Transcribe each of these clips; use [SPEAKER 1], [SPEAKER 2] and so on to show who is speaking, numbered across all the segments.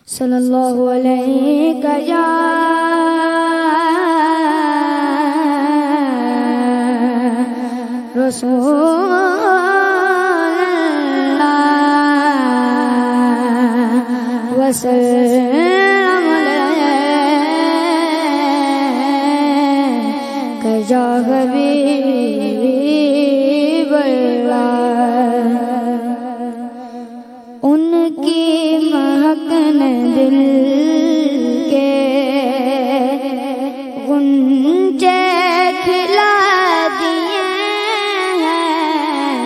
[SPEAKER 1] صلی اللہ علیہ یا رسول اللہ وسلم علیک یا حبیب اللہ۔ ان کی مہک نے دل کے غنچے کھلا دیے ہیں،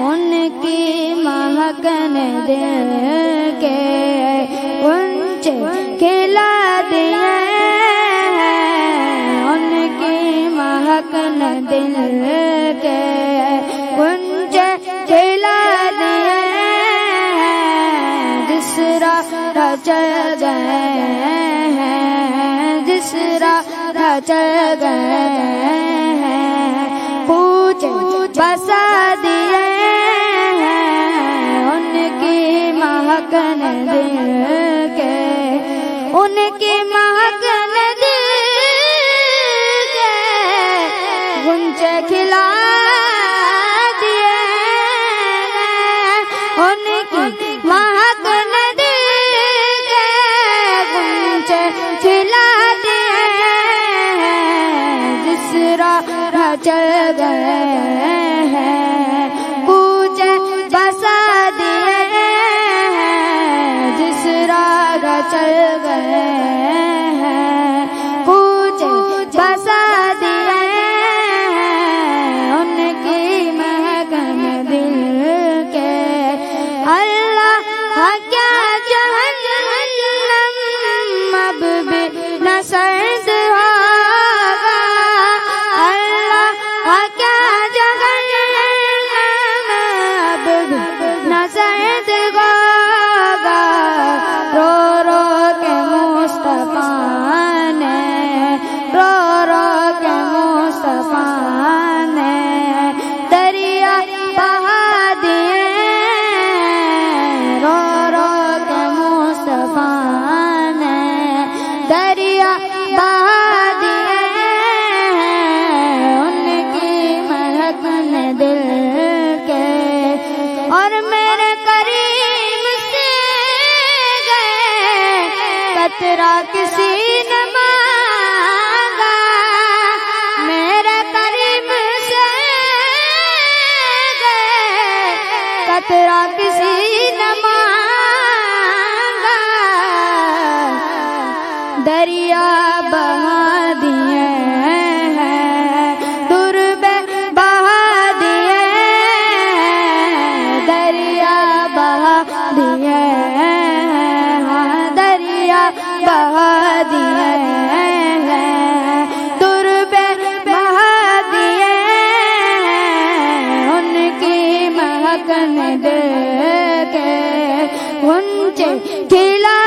[SPEAKER 1] ان کی مہک نے دل کے غنچے کھلا دیے ہیں، ان کی مہک نے دل کے غنچے کھلا دیے، جس راہ چل گئے ہیں، جس راہ چل گئے ہیں، پوچھ بسا دیے ہیں، ان کی مہک نے دل کے، ان کی مہک نے دل کے غنچے کھلا دیے ہیں، ان کی مہک نے دل کے غنچے کھلا دیے ہیں، جس راہ چل گئے ہیں، پوچھے بسا دیے ہیں، جس راہ چل گئے ہیں، پوچھے بسا دیے ہیں، ان کی مہک نے دل کے۔ اللہ کیا جہنم اب بھی نہ سرد ہوگا، اللہ کیا جہنم اب بھی نہ سرد ہوگا، رو رو کے مصطفیٰ نے، رو رو کے مصطفیٰ نے دریا بہا دیے، رو رو کے مصطفیٰ نے دریا بہا دیے ہیں، ان کی مہک نے دل کے۔ اور میرے کریم سے گئے قطرہ کسی نے مانگا، میرے کریم سے گئے قطرہ کسی نے مانگا، دریا بہا دیے ہیں، در بہا دیے ہیں، دریا بہا دیے ہیں، ہاں دریا بہا دیے ہیں، در بہا دیے ہیں، ان کی مہک نے دل کے غنچے کھلا